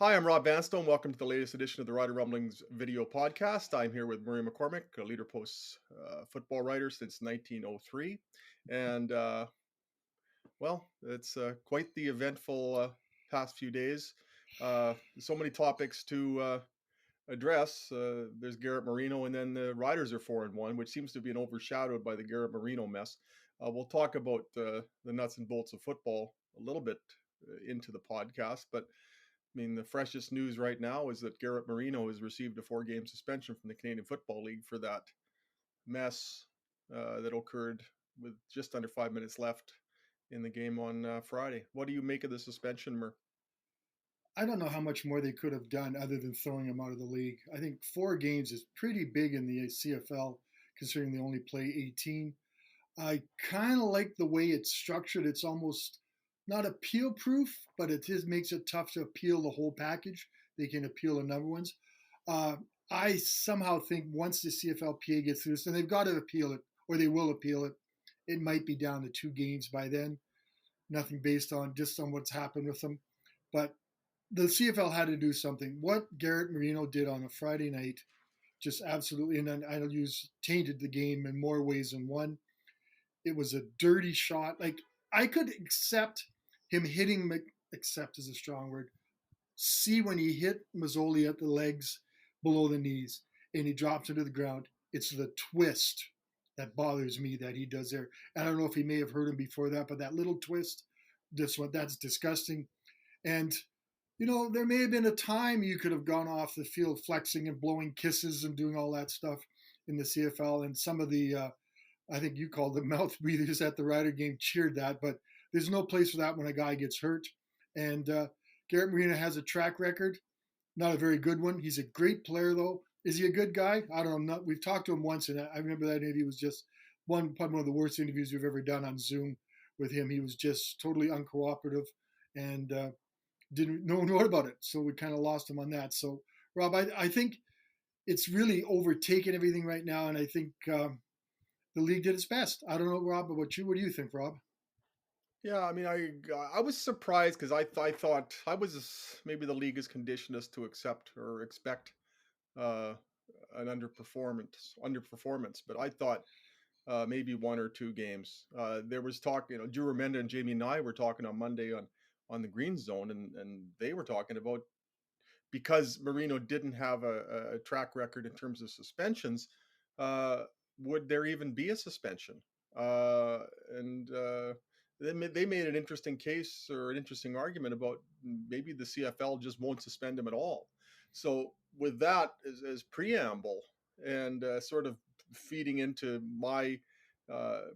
Hi, I'm Rob Vanstone. Welcome to the latest edition of the Rider Rumblings video podcast. I'm here with Murray McCormick, a leader post football writer since 1903. And, it's quite the eventful past few days. So many topics to address. There's Garrett Marino, and then the Riders are 4-1, which seems to be overshadowed by the Garrett Marino mess. We'll talk about the nuts and bolts of football a little bit into the podcast, but I mean, the freshest news right now is that Garrett Marino has received a 4-game suspension from the Canadian Football League for that mess that occurred with just under 5 minutes left in the game on Friday. What do you make of the suspension, Mer? I don't know how much more they could have done other than throwing him out of the league. I think 4 games is pretty big in the CFL, considering they only play 18. I kind of like the way it's structured. It's almost not appeal proof, but it is makes it tough to appeal the whole package. They can appeal the number ones. Uh, I somehow think once the CFLPA gets through this, and they've got to appeal it, or they will appeal it, it might be down to 2 games by then. Nothing based on just on what's happened with them. But the CFL had to do something. What Garrett Marino did on a Friday night, just absolutely, and then I'll use tainted the game in more ways than one. It was a dirty shot. Like I could accept him hitting, accept is a strong word. See when he hit Mazzoli at the legs below the knees and he drops into the ground. It's the twist that bothers me that he does there. I don't know if he may have heard him before that, but that little twist, that's disgusting. And there may have been a time you could have gone off the field flexing and blowing kisses and doing all that stuff in the CFL. And some of the, I think you called the mouth breathers at the Rider game cheered that, but there's no place for that when a guy gets hurt. And Garrett Marino has a track record, not a very good one. He's a great player, though. Is he a good guy? I don't know. We've talked to him once, and I remember that interview was just probably one of the worst interviews we've ever done on Zoom with him. He was just totally uncooperative, and didn't no one wrote about it, so we kind of lost him on that. So, Rob, I think it's really overtaken everything right now, and I think the league did its best. I don't know, Rob, about you. What do you think, Rob? Yeah, I mean, I was surprised because I thought I was maybe the league has conditioned us to accept or expect uh, an underperformance, but I thought maybe 1 or 2 games. There was talk, Drew Remenda and Jamie and I were talking on Monday on the Green Zone, and they were talking about because Marino didn't have a track record in terms of suspensions. Uh, would there even be a suspension? And they made an interesting case or an interesting argument about maybe the CFL just won't suspend him at all. So with that as preamble and sort of feeding into my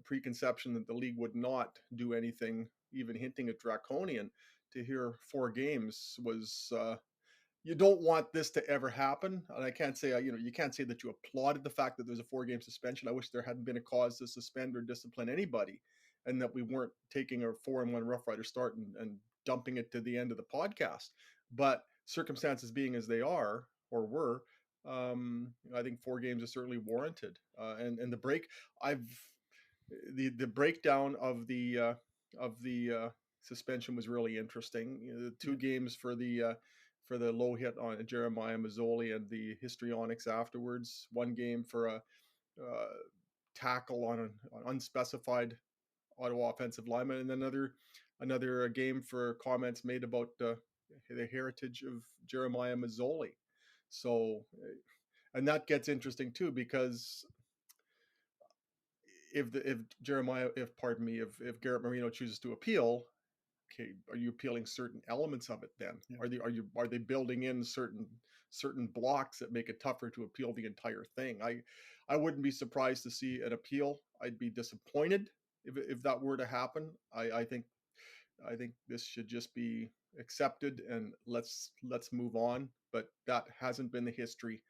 preconception that the league would not do anything, even hinting at draconian, to hear 4 games was. You don't want this to ever happen, and I can't say you can't say that you applauded the fact that there's a 4-game suspension. I wish there hadn't been a cause to suspend or discipline anybody, and that we weren't taking a 4-1 Rough Rider start and dumping it to the end of the podcast. But circumstances being as they are or were, I think 4 games is certainly warranted. And the break, I've the breakdown of the suspension was really interesting. The 2 games for the low hit on Jeremiah Mazzoli and the histrionics afterwards. 1 game for a uh, tackle on an unspecified Ottawa offensive lineman, and another game for comments made about the heritage of Jeremiah Mazzoli. So, and that gets interesting too because if Garrett Marino chooses to appeal, okay, are you appealing certain elements of it then? Yeah. Are they building in certain blocks that make it tougher to appeal the entire thing? I wouldn't be surprised to see an appeal. I'd be disappointed if that were to happen. I think this should just be accepted and let's move on. But that hasn't been the history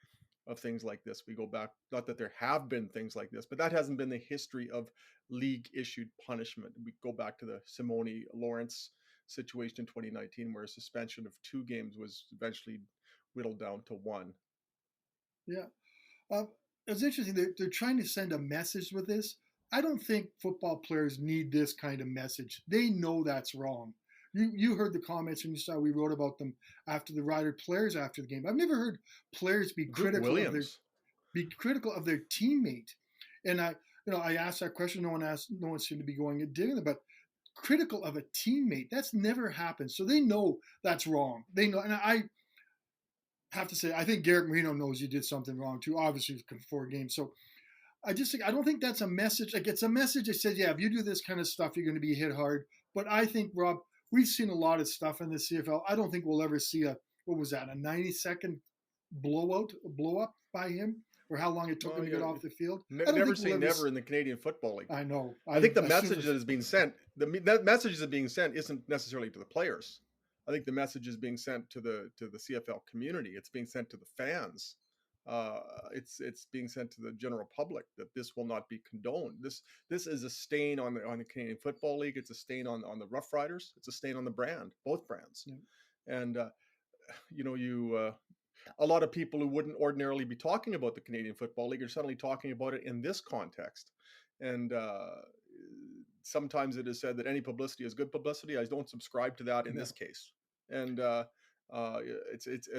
of things like this. We go back, not that there have been things like this, but that hasn't been the history of league issued punishment. We go back to the Simone Lawrence situation in 2019, where a suspension of 2 games was eventually whittled down to one. Yeah. Uh, it's interesting. They're trying to send a message with this. I don't think football players need this kind of message. They know that's wrong. You heard the comments and you saw we wrote about them after the Rider players after the game. I've never heard players Duke Williams. be critical of their teammate. And I asked that question. No one seemed to be going and digging it, but critical of a teammate, that's never happened. So they know that's wrong. They know, and I have to say, I think Garrett Marino knows you did something wrong too. Obviously, before games. So I just think I don't think that's a message. Like it's a message that says, yeah, if you do this kind of stuff, you're going to be hit hard. But I think, Rob, we've seen a lot of stuff in the CFL. I don't think we'll ever see a 90-second blow up by him, or how long it took him to get off the field. Never say never in the Canadian Football League. I know. I think the message that is being sent, that message that is being sent isn't necessarily to the players. I think the message is being sent to the CFL community. It's being sent to the fans. It's being sent to the general public that this will not be condoned. This is a stain on the Canadian Football League. It's a stain on the Roughriders. It's a stain on the brand, both brands. Yeah. And a lot of people who wouldn't ordinarily be talking about the Canadian Football League are suddenly talking about it in this context. And sometimes it is said that any publicity is good publicity. I don't subscribe to that in this case. And I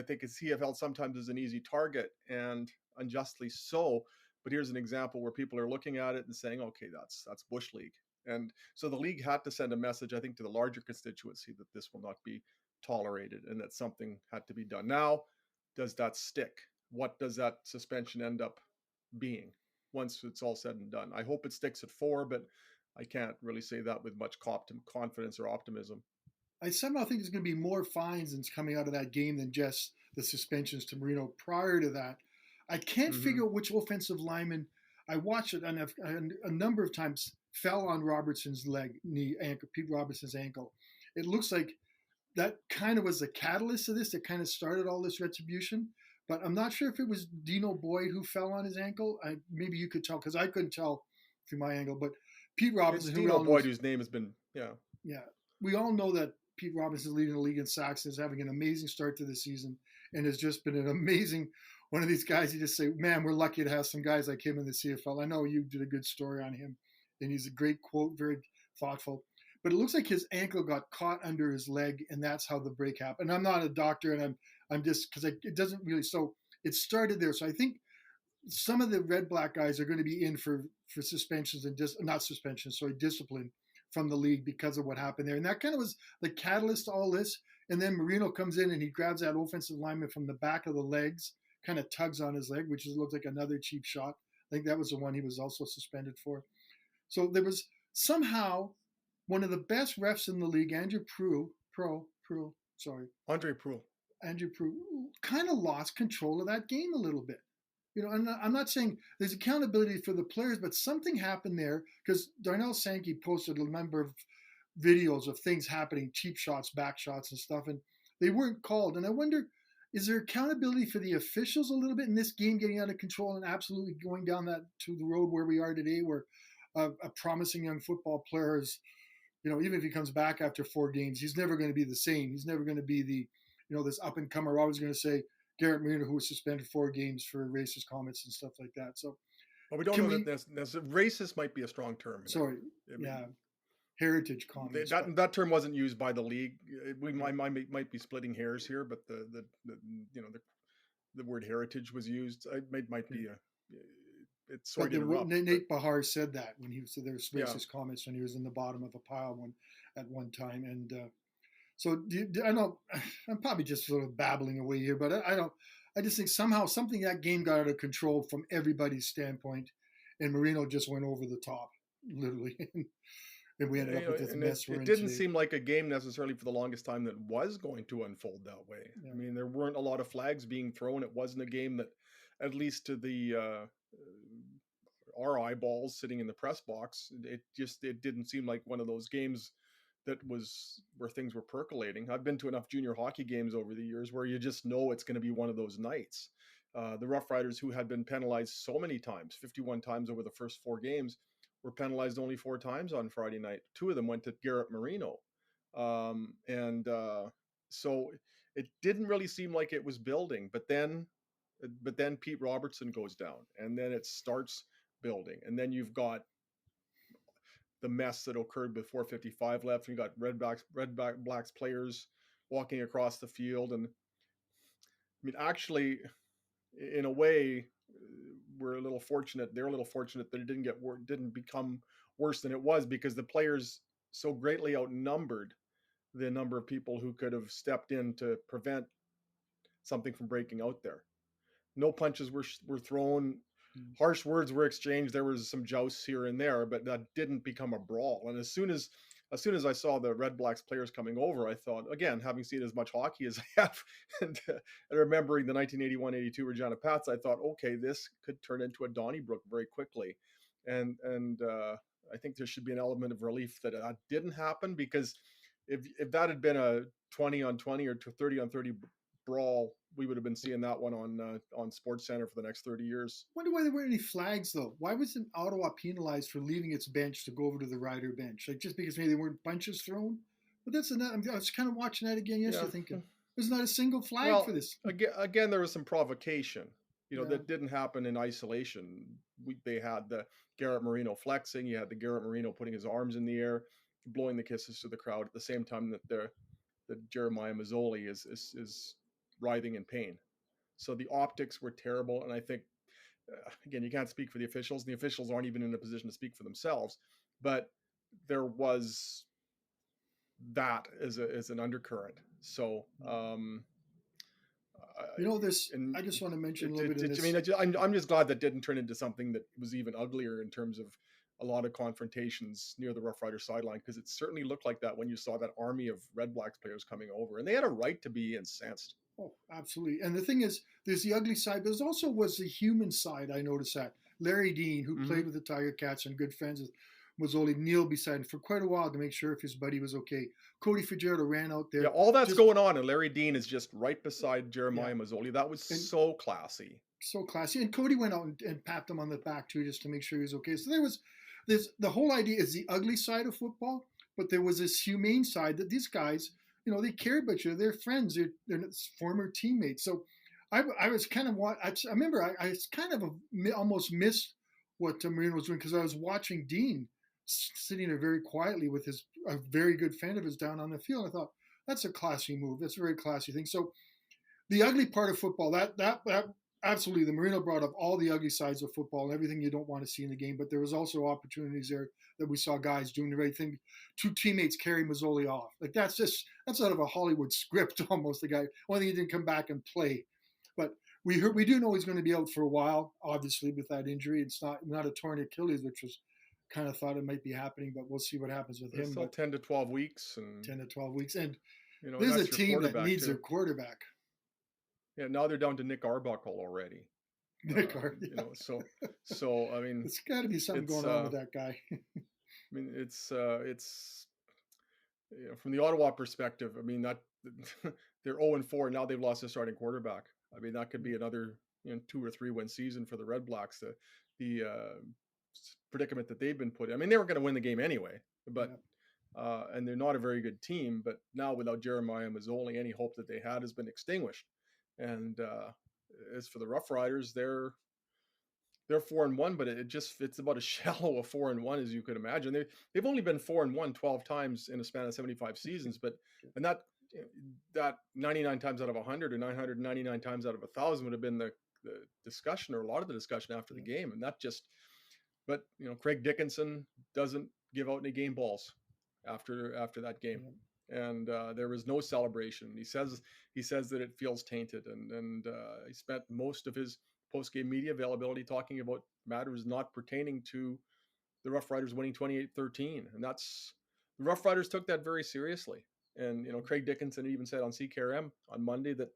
think CFL sometimes is an easy target, and unjustly so. But here's an example where people are looking at it and saying, okay, that's Bush League. And so the league had to send a message, I think, to the larger constituency that this will not be tolerated and that something had to be done. Now, does that stick? What does that suspension end up being once it's all said and done? I hope it sticks at 4, but I can't really say that with much confidence or optimism. I somehow think there's going to be more fines that's coming out of that game than just the suspensions to Marino prior to that. I can't figure out which offensive lineman. I watched it and a number of times fell on Robertson's Pete Robertson's ankle. It looks like that kind of was the catalyst of this that kind of started all this retribution. But I'm not sure if it was Dino Boyd who fell on his ankle. Maybe you could tell, because I couldn't tell through my angle. But Pete Robinson, it's Dino Boyd, whose name has been, yeah. We all know that Pete Robinson is leading the league in sacks, is having an amazing start to the season, and has just been an amazing one of these guys. You just say, man, we're lucky to have some guys like him in the CFL. I know you did a good story on him, and he's a great quote, very thoughtful. But it looks like his ankle got caught under his leg, and that's how the break happened. And I'm not a doctor, and I'm just because it doesn't really. So it started there. So I think some of the Red Black guys are going to be in for suspensions and not suspensions, sorry, discipline from the league because of what happened there. And that kind of was the catalyst to all this. And then Marino comes in and he grabs that offensive lineman from the back of the legs, kind of tugs on his leg, which looks like another cheap shot. I think that was the one he was also suspended for. So there was somehow one of the best refs in the league, Andrew Proulx, kind of lost control of that game a little bit. And I'm not saying there's accountability for the players, but something happened there because Darnell Sankey posted a number of videos of things happening, cheap shots, back shots and stuff, and they weren't called. And I wonder, is there accountability for the officials a little bit in this game getting out of control and absolutely going down that to the road where we are today, where a promising young football player is, even if he comes back after 4 games, he's never going to be the same. He's never going to be the, this up and comer. I was going to say Garrett Marino, who was suspended 4 games for racist comments and stuff like that. So, well, we don't know that racist might be a strong term. Sorry, heritage comments. That term wasn't used by the league. We might be splitting hairs here, but the word heritage was used. It might be it's sorry to interrupt. Nate Bahar said that when he said there was racist comments when he was in the bottom of a pile at one time, and. So I know I'm probably just sort of babbling away here, but I just think somehow something that game got out of control from everybody's standpoint, and Marino just went over the top, literally, and we ended up with this mess. It didn't seem like a game necessarily for the longest time that was going to unfold that way. Yeah. I mean, there weren't a lot of flags being thrown. It wasn't a game that, at least to the our eyeballs sitting in the press box, it didn't seem like one of those games that was where things were percolating. I've been to enough junior hockey games over the years where you just know it's going to be one of those nights. The Roughriders, who had been penalized so many times, 51 times over the first 4 games, were penalized only 4 times on Friday night. 2 of them went to Garrett Marino. So it didn't really seem like it was building, but then Pete Robertson goes down, and then it starts building. And then you've got the mess that occurred with 4:55 left. You got Redblacks players walking across the field, and I mean, actually, in a way, we're a little fortunate. They're a little fortunate that it didn't become worse than it was, because the players so greatly outnumbered the number of people who could have stepped in to prevent something from breaking out there. No punches were thrown. Harsh words were exchanged. There was some jousts here and there, but that didn't become a brawl. And as soon as I saw the Red Blacks players coming over, I thought, again, having seen as much hockey as I have, and remembering the 1981-82 Regina Pats, I thought, okay, this could turn into a Donnybrook very quickly. And I think there should be an element of relief that that didn't happen, because if that had been a 20-on-20 or 30-on-30 brawl, we would have been seeing that one on Sports Center for the next 30 years. I wonder why there weren't any flags, though. Why wasn't Ottawa penalized for leaving its bench to go over to the Rider bench? Like, just because maybe there weren't punches thrown? But that's another. I was kind of watching that again yesterday, thinking there's not a single flag for this. Again, there was some provocation, that didn't happen in isolation. They had the Garrett Marino flexing. You had the Garrett Marino putting his arms in the air, blowing the kisses to the crowd at the same time that Jeremiah Mazzoli is writhing in pain. So the optics were terrible, and I think, again, you can't speak for the officials. The officials aren't even in a position to speak for themselves, but there was that as an undercurrent. So, I just want to mention a little bit of this. I mean, I'm just glad that didn't turn into something that was even uglier in terms of a lot of confrontations near the Rough Rider sideline, because it certainly looked like that when you saw that army of Red Blacks players coming over, and they had a right to be incensed. Oh, absolutely. And the thing is, there's the ugly side, but there also was the human side. I noticed that Larry Dean, who played with the Tiger Cats and good friends with Mazzoli, kneeled beside him for quite a while to make sure if his buddy was okay. Cody Fitzgerald ran out there. Yeah, all that's going on, and Larry Dean is just right beside Jeremiah Mazzoli. That was so classy. So classy. And Cody went out and patted him on the back too, just to make sure he was okay. So there's the whole idea is the ugly side of football, but there was this humane side that these guys, they care about you. They're friends. They're former teammates. So I was kind of I remember I kind of almost missed what Marino was doing, because I was watching Dean sitting there very quietly with a very good friend of his down on the field. I thought, that's a classy move. That's a very classy thing. So the ugly part of football, that absolutely, the Marino brought up all the ugly sides of football and everything you don't want to see in the game. But there was also opportunities there that we saw guys doing the right thing. Two teammates carry Mazzoli off. Like, that's out of a Hollywood script almost. The guy, one thing, he didn't come back and play. But we do know he's going to be out for a while, obviously, with that injury. It's not a torn Achilles, which was kind of thought it might be happening, but we'll see what happens with him. Still 10 to 12 weeks. 10 to 12 weeks. And this is a team that needs their quarterback. Yeah, now they're down to Nick Arbuckle already. So I mean, there's got to be something going on with that guy. I mean, it's from the Ottawa perspective. I mean, that they're 0-4 now. They've lost their starting quarterback. I mean, that could be another 2 or 3 win season for the Red Blacks. The predicament that they've been put in. I mean, they were going to win the game anyway, but and they're not a very good team. But now without Jeremiah Mazzoli, any hope that they had has been extinguished. And as for the Rough Riders, they're 4-1, but it's about as shallow a 4-1 as you could imagine. They've only been 4-1 12 times in a span of 75 seasons, and that 99 times out of 100 or 999 times out of 1,000 would have been the discussion, or a lot of the discussion after the game. And but Craig Dickenson doesn't give out any game balls after that game. And there was no celebration. He says that it feels tainted, and he spent most of his post-game media availability talking about matters not pertaining to the Rough Riders winning 28-13, and the Rough Riders took that very seriously. And Craig Dickenson even said on CKRM on Monday that,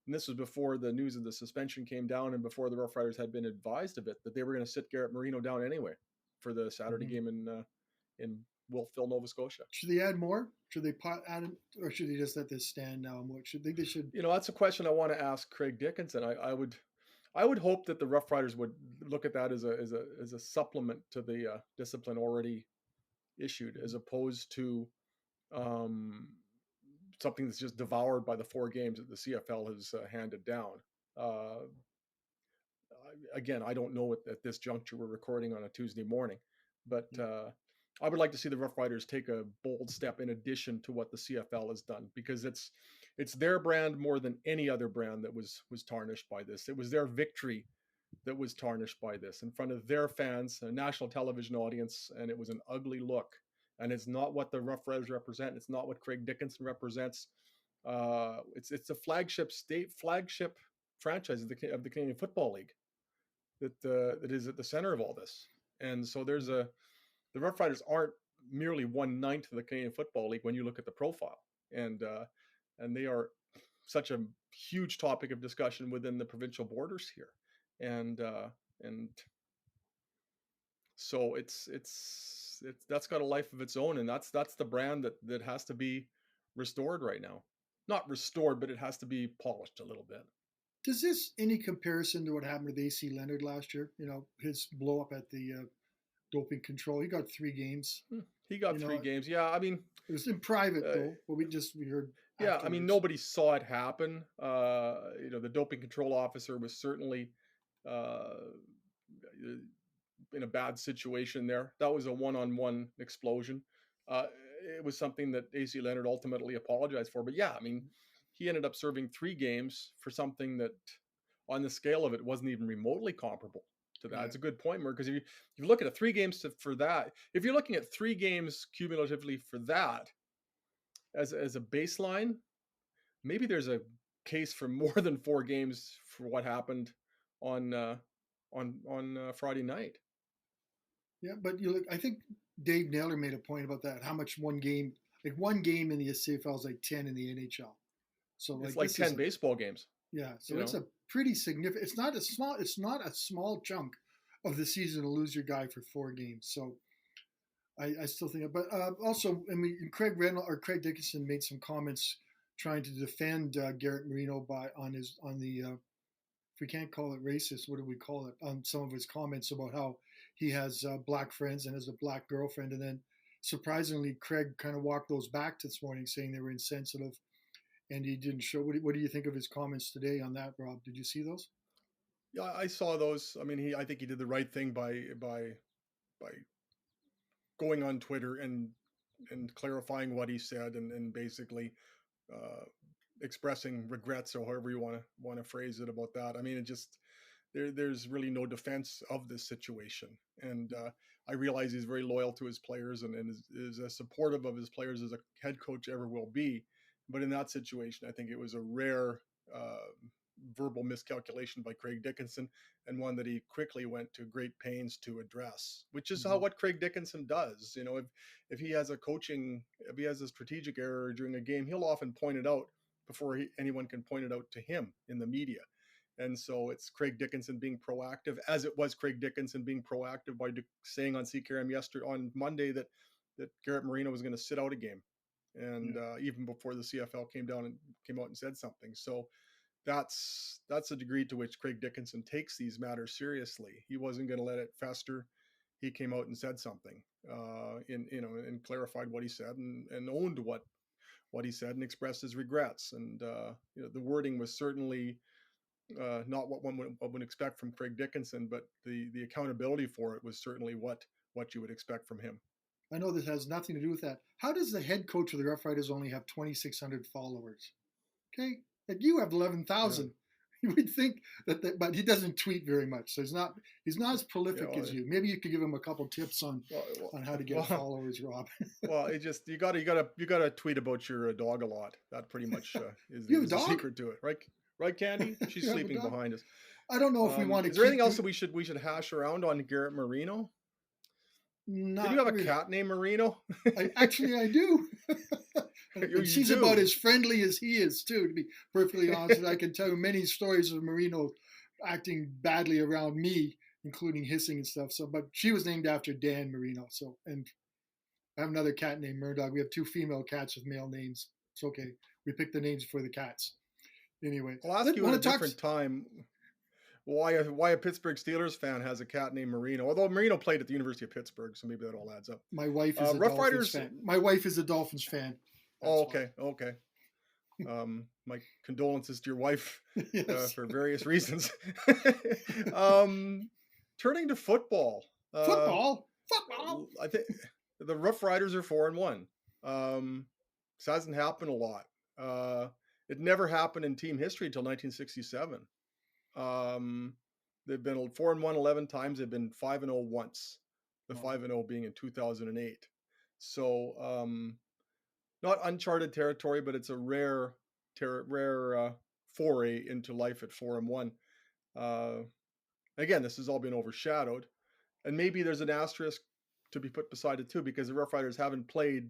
and this was before the news of the suspension came down and before the Rough Riders had been advised of it, that they were going to sit Garrett Marino down anyway for the Saturday game in Wolfville, Nova Scotia. Should they add more? Should they add it, or should they just let this stand now? What should they should? That's a question I want to ask Craig Dickenson. I would hope that the Rough Riders would look at that as a supplement to the discipline already issued, as opposed to something that's just devoured by the 4 games that the CFL has handed down. Again, I don't know at this juncture. We're recording on a Tuesday morning, but I would like to see the Rough Riders take a bold step in addition to what the CFL has done, because it's their brand more than any other brand that was tarnished by this. It was their victory that was tarnished by this in front of their fans, a national television audience, and it was an ugly look. And it's not what the Rough Riders represent. It's not what Craig Dickenson represents. It's a flagship franchise of the Canadian Football League that is at the center of all this. And so the Rough Riders aren't merely 1/9 of the Canadian Football League when you look at the profile, and they are such a huge topic of discussion within the provincial borders here, and so it's that's got a life of its own, and that's the brand that has to be restored right now. Not restored, but it has to be polished a little bit. Does this any comparison to what happened with AC Leonard last year? You know, his blow up at the doping control. He got 3 games. He got 3 games. Yeah, I mean, it was in private though. But we heard. Yeah, afterwards. I mean, nobody saw it happen. The doping control officer was certainly in a bad situation there. That was a one-on-one explosion. It was something that AC Leonard ultimately apologized for. But yeah, I mean, he ended up serving 3 games for something that, on the scale of it, wasn't even remotely comparable to that. Yeah. It's a good point, Murr, because if you look at it, 3 games for that, if you're looking at 3 games cumulatively for that as a baseline, maybe there's a case for more than 4 games for what happened on Friday night. Yeah, but you look, I think Dave Naylor made a point about that. How much one game in the CFL is like 10 in the NHL. So it's like 10 baseball games. Yeah, so it's a pretty significant. It's not a small chunk of the season to lose your guy for 4 games. So I still think, but also, I mean, Craig Dickenson made some comments trying to defend Garrett Marino if we can't call it racist, what do we call it? Some of his comments about how he has black friends and has a black girlfriend. And then surprisingly, Craig kind of walked those back this morning, saying they were insensitive, and he didn't show. What do you think of his comments today on that, Rob? Did you see those? Yeah, I saw those. I mean, I think he did the right thing by going on Twitter and clarifying what he said and basically expressing regrets, or however you want to phrase it, about that. I mean, it just there's really no defense of this situation, and I realize he's very loyal to his players and is as supportive of his players as a head coach ever will be. But in that situation, I think it was a rare verbal miscalculation by Craig Dickenson, and one that he quickly went to great pains to address, which is what Craig Dickenson does. You know, if he has a strategic error during a game, he'll often point it out before anyone can point it out to him in the media. And so it's Craig Dickenson being proactive, as it was Craig Dickenson being proactive by saying on CKRM on Monday that Garrett Marino was going to sit out a game, and even before the CFL came out and said something. So that's a degree to which Craig Dickenson takes these matters seriously. He wasn't going to let it fester. He came out and said something, and clarified what he said, and owned what he said, and expressed his regrets. And the wording was certainly not what one would expect from Craig Dickenson, but the accountability for it was certainly what you would expect from him. I know this has nothing to do with that. How does the head coach of the Rough Riders only have 2,600 followers? Okay, like you have 11,000. Yeah. You would think that, but he doesn't tweet very much, so he's not as prolific as you. Maybe you could give him a couple tips on how to get followers, Rob. Well, it just you gotta tweet about your dog a lot. That pretty much is the secret to it, right? Right, Candy? She's sleeping behind us. I don't know if we want to. Is there anything else that we should hash around on Garrett Marino? Not do you have really. A cat named Marino? I do. She's about as friendly as he is, too, to be perfectly honest. I can tell you many stories of Marino acting badly around me, including hissing and stuff. So, but she was named after Dan Marino. So, and I have another cat named Murdoch. We have 2 female cats with male names. It's okay. We picked the names for the cats. Anyway, I'll ask you at a different time why a Pittsburgh Steelers fan has a cat named Marino. Although Marino played at the University of Pittsburgh, so maybe that all adds up. My wife is a Dolphins fan. My wife is a Dolphins fan. Okay. My condolences to your wife yes. For various reasons. Turning to football. Football. I think The Rough Riders are 4-1. This hasn't happened a lot. It never happened in team history until 1967. They've been 4-1 11 times. They've been 5-0 once. The 5-0 being in 2008. So not uncharted territory, but it's a rare foray into life at 4-1. Again, this has all been overshadowed, and maybe there's an asterisk to be put beside it too, because the Rough Riders haven't played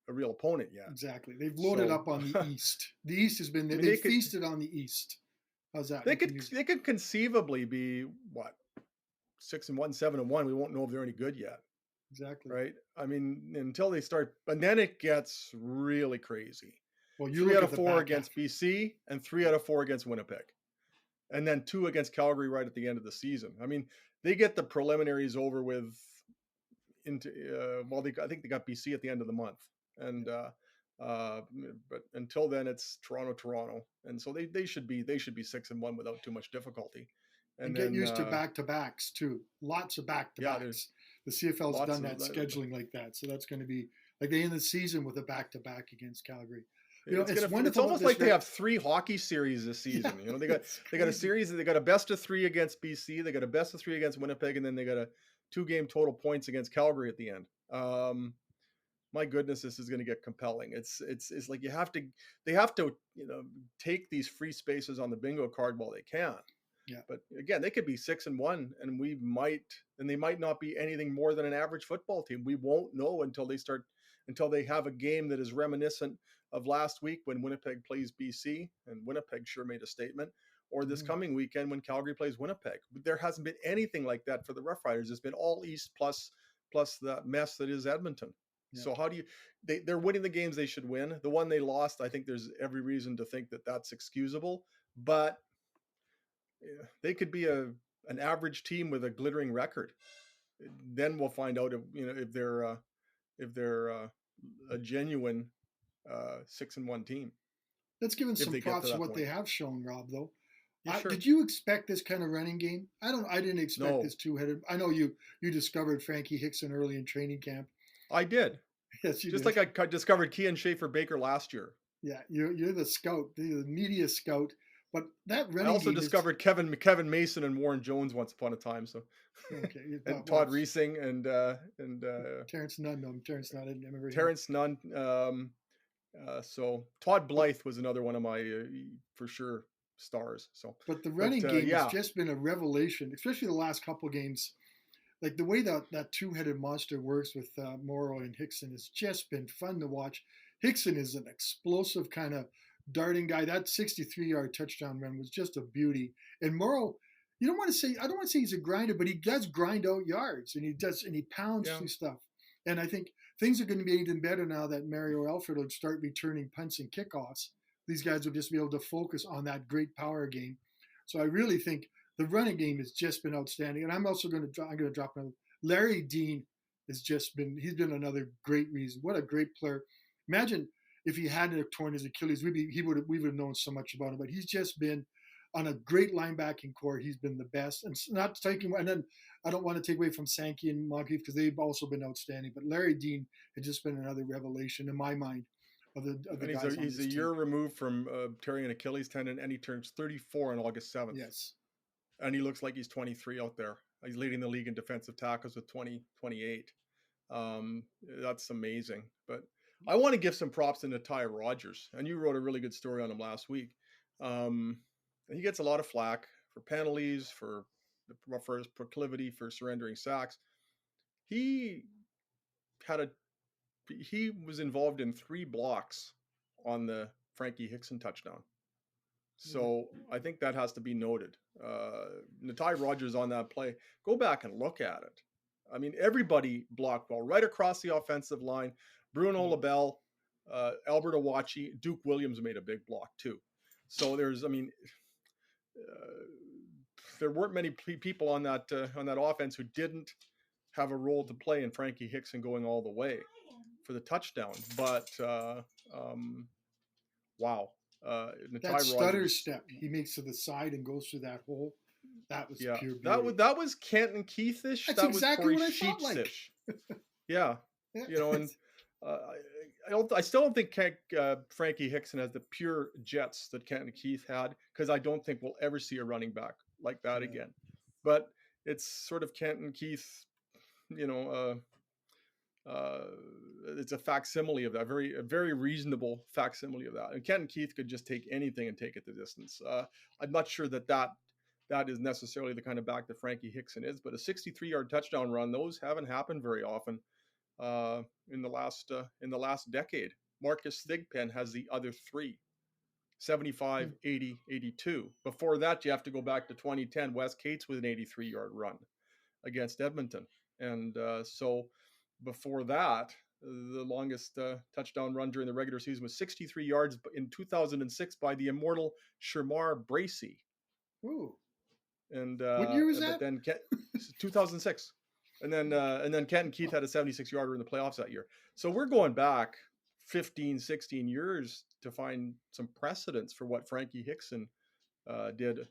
a real opponent yet. Exactly. They've loaded up on the East. The East has been there. They feasted on the East. How's that? They could conceivably be what, 6-1, 7-1. We won't know if they're any good yet. Exactly. Right. I mean, until they start, and then it gets really crazy. Well, 3 out of 4 against BC and 3 out of 4 against Winnipeg, and then 2 against Calgary right at the end of the season. I mean, they get the preliminaries over with into I think they got BC at the end of the month, and but until then it's Toronto, and so they should be 6-1 without too much difficulty. And get used to back-to-backs too. Lots of back-to-backs. The CFL's done that scheduling like that, so that's going to be like they end the season with a back-to-back against Calgary. It's almost like they have 3 hockey series this season. Yeah. They got a series. They got a best of 3 against BC. They got a best of 3 against Winnipeg, and then they got a 2-game total points against Calgary at the end. My goodness, this is going to get compelling. It's like they have to take these free spaces on the bingo card while they can. Yeah. But again, they could be 6-1, and they might not be anything more than an average football team. We won't know until they have a game that is reminiscent of last week when Winnipeg plays BC, and Winnipeg sure made a statement, or this coming weekend when Calgary plays Winnipeg. There hasn't been anything like that for the Rough Riders. It's been all East plus that mess that is Edmonton. Yeah. So how do they're winning the games they should win. The one they lost, I think there's every reason to think that that's excusable, but they could be an average team with a glittering record. Then we'll find out if they're a genuine 6-1 team. Let's give them some props for what they have shown, Rob. Though, sure. Did you expect this kind of running game? I didn't expect this two-headed. I know you discovered Frankie Hickson early in training camp. I did. Yes, you did. Just like I discovered Kean Schaefer-Baker last year. Yeah, you're the scout, the media scout. But that running I also discovered Kevin Mason and Warren Jones once upon a time. So, okay, and Todd Reesing and Terrence Nunn. No, Terrence Nunn. I didn't remember. Terrence Nunn. So Todd Blythe was another one of my for sure stars. So, but the running game has just been a revelation, especially the last couple games. Like the way that two-headed monster works with Morrow and Hickson has just been fun to watch. Hickson is an explosive kind of darting guy. That 63-yard touchdown run was just a beauty. And Morrow, I don't want to say he's a grinder, but he does grind out yards, and he pounds through stuff. And I think things are going to be even better now that Mario Alford will start returning punts and kickoffs. These guys will just be able to focus on that great power game. So I really think the running game has just been outstanding. And I'm going to drop another. Larry Dean he's been another great reason. What a great player. Imagine if he hadn't torn his Achilles, we would have known so much about him. But he's just been on a great linebacking core. He's been the best. And not taking, and then I don't want to take away from Sankey and Moncrief because they've also been outstanding. But Larry Dean had just been another revelation in my mind of the guys. He's a year removed from tearing an Achilles tendon, and he turns 34 on August 7th. Yes. And he looks like he's 23 out there. He's leading the league in defensive tackles with 28. That's amazing. But I want to give some props to Natai Rogers. And you wrote a really good story on him last week. He gets a lot of flack for penalties, for his proclivity for surrendering sacks. He was involved in 3 blocks on the Frankie Hickson touchdown. So I think that has to be noted. Natai Rogers on that play, go back and look at it. I mean, everybody blocked well right across the offensive line. Bruno LaBelle, Albert Awachi, Duke Williams made a big block too. So there weren't many people on that offense who didn't have a role to play in Frankie Hickson going all the way for the touchdown. But wow. That stutter step he makes to the side and goes through that hole, that was pure beauty. That was Kenton Keithish. That's exactly what I felt like. Yeah. And I still don't think Frankie Hickson has the pure jets that Kenton Keith had, because I don't think we'll ever see a running back like that Yeah. again. But it's sort of Kenton Keith, you know, it's a facsimile of that, a very reasonable facsimile of that. And Kenton Keith could just take anything and take it the distance. I'm not sure that is necessarily the kind of back that Frankie Hickson is, but a 63-yard touchdown run, those haven't happened very often in the last decade. Marcus Thigpen has the other three: 75, 80, 82. Before that, you have to go back to 2010. Wes Cates with an 83-yard run against Edmonton. And so before that, the longest touchdown run during the regular season was 63 yards in 2006 by the immortal Shamar Bracey. Ooh. And what year was but that? then 2006. And then Kenton Keith had a 76-yarder in the playoffs that year. So we're going back 15, 16 years to find some precedents for what Frankie Hickson did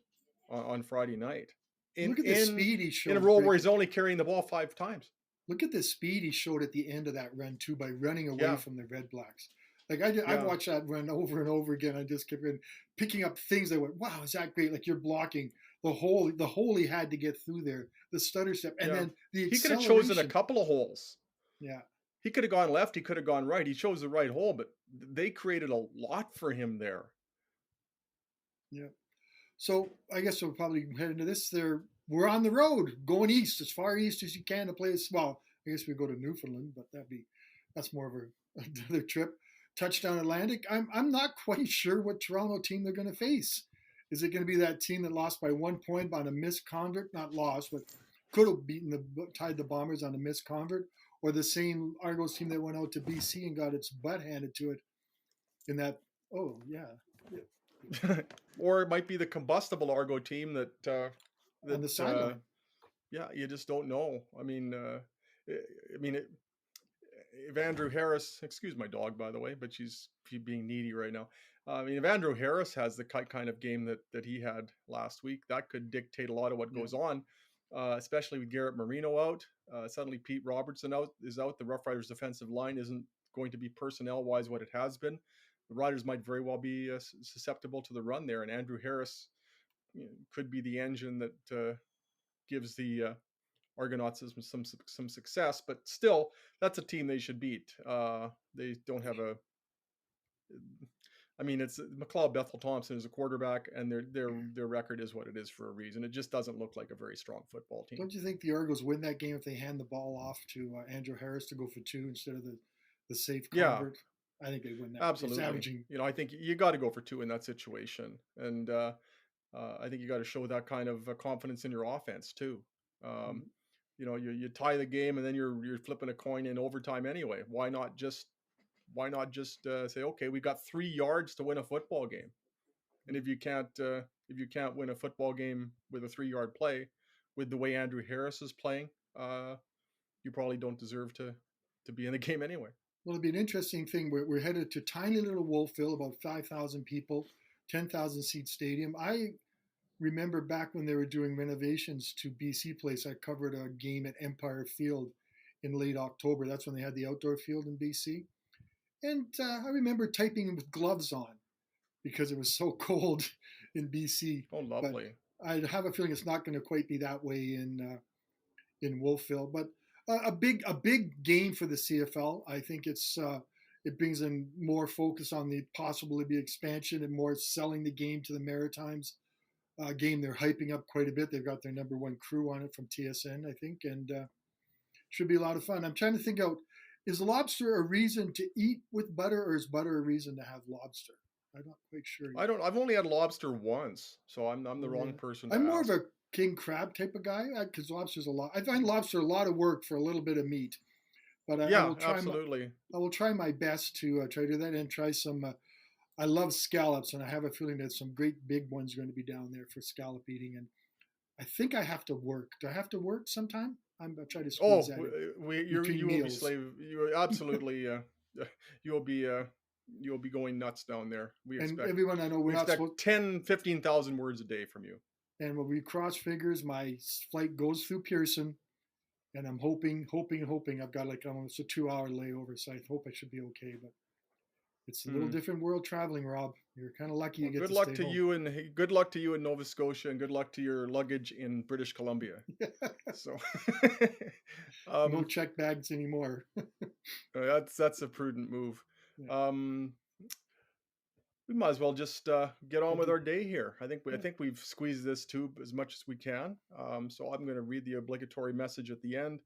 on Friday night. Look at the speed he showed. In a role where he's only carrying the ball 5 times. Look at the speed he showed at the end of that run, too, by running away from the Redblacks. Like, I've watched that run over and over again. I just kept picking up things that went, wow, is that great? Like, you're blocking the hole he had to get through there, the stutter step, and then the acceleration. He could have chosen a couple of holes. Yeah. He could have gone left. He could have gone right. He chose the right hole, but they created a lot for him there. Yeah. So I guess we'll probably head into this. We're on the road, going east, as far east as you can to play as well. I guess we go to Newfoundland, but that's more of another trip. Touchdown Atlantic. I'm not quite sure what Toronto team they're going to face. Is it going to be that team that lost by 1 point on a missed convert? Not lost, but could have tied the Bombers on a missed convert, or the same Argos team that went out to BC and got its butt handed to it in that. Oh yeah. Or it might be the combustible Argo team that on the sideline. You just don't know. I mean, if Andrew Harris, excuse my dog, by the way, but she's being needy right now. I mean, if Andrew Harris has the kind of game that he had last week, that could dictate a lot of what goes on, especially with Garrett Marino out. Suddenly Pete Robertson is out. The Roughriders defensive line isn't going to be personnel-wise what it has been. The Riders might very well be susceptible to the run there, and Andrew Harris could be the engine that gives the Argonauts some success. But still, that's a team they should beat. They don't have it's McLeod Bethel Thompson is a quarterback, and their record is what it is for a reason. It just doesn't look like a very strong football team. Don't you think the Argos win that game if they hand the ball off to Andrew Harris to go for 2 instead of the safe convert? Yeah. I think they win that. Absolutely. I think you got to go for 2 in that situation, and I think you got to show that kind of confidence in your offense too. You tie the game, and then you're flipping a coin in overtime anyway. Why not just say, okay, we got 3 yards to win a football game, and if you can't win a football game with a 3-yard play, with the way Andrew Harris is playing, you probably don't deserve to be in the game anyway. Well, it'll be an interesting thing. We're headed to tiny little Wolfville, about 5,000 people, 10,000 seat stadium. I remember back when they were doing renovations to BC Place, I covered a game at Empire Field in late October. That's when they had the outdoor field in BC. And I remember typing with gloves on because it was so cold in BC. Oh, lovely. But I have a feeling it's not going to quite be that way in Wolfville. But a big game for the CFL. I think it brings in more focus on the possibility of expansion and more selling the game to the Maritimes. Game they're hyping up quite a bit. They've got their number 1 crew on it from TSN, I think, and should be a lot of fun. I'm trying to think out, is lobster a reason to eat with butter, or is butter a reason to have lobster? I'm not quite sure. I've only had lobster once, so I'm the wrong person to I'm ask. more of a king crab type of guy, because lobster's a lot. I find lobster a lot of work for a little bit of meat. But I will try absolutely. I will try my best to try to do that and try some. I love scallops, and I have a feeling that some great big ones are going to be down there for scallop eating. And I think I have to work. Do I have to work sometime? I'll try to squeeze that. You will be slave. You absolutely. You'll be going nuts down there. We expect. And everyone I know, we expect 10,000-15,000 words a day from you. And when we cross fingers, my flight goes through Pearson, and I'm hoping. I've got like almost a 2-hour layover, so I hope I should be okay. But it's a little different world traveling, Rob. You're kind of lucky you Well, get good to luck stay to home. you, and good luck to you in Nova Scotia, and good luck to your luggage in British Columbia. So, No um, check bags anymore. that's a prudent move. Yeah. Um, we might as well just get I on with think, our day here. I yeah. think we've squeezed this tube as much as we can. So I'm going to read the obligatory message at the end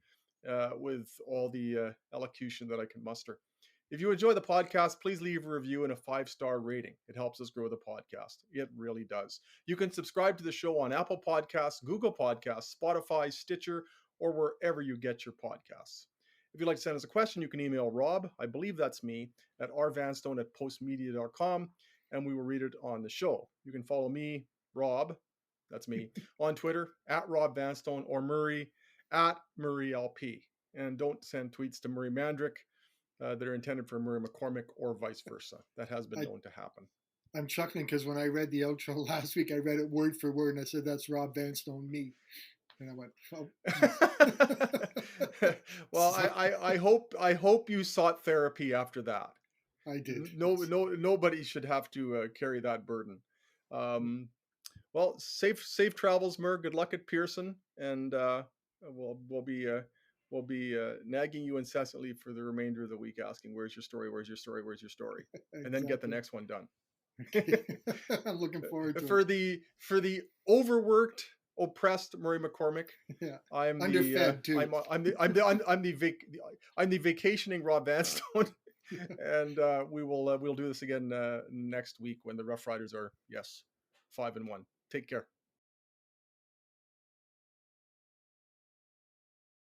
with all the elocution that I can muster. If you enjoy the podcast, please leave a review and a 5-star rating. It helps us grow the podcast. It really does. You can subscribe to the show on Apple Podcasts, Google Podcasts, Spotify, Stitcher, or wherever you get your podcasts. If you'd like to send us a question, you can email Rob, I believe that's me, at rvanstone@postmedia.com, and we will read it on the show. You can follow me, Rob, that's me, on Twitter, at Rob Vanstone, or Murray, at MurrayLP. And don't send tweets to Murray Mandrick that are intended for Murray McCormick or vice versa. That has been I, known to happen. I'm chuckling because when I read the outro last week, I read it word for word, and I said, "That's Rob Vanstone, me." And I went, "Oh, Well, so, I hope you sought therapy after that. I did." No, Yes. nobody should have to carry that burden. Um, well, safe travels, Mur. Good luck at Pearson, and we'll be nagging you incessantly for the remainder of the week, asking, "Where's your story? Where's your story? Where's your story?" And then get the Exactly. next one done. Okay. I'm looking forward to For it. the overworked, oppressed Murray McCormick, Yeah. I'm the Underfed too. I'm the vacationing Rob Vanstone, and we'll do this again next week when the Roughriders are 5-1. Take care.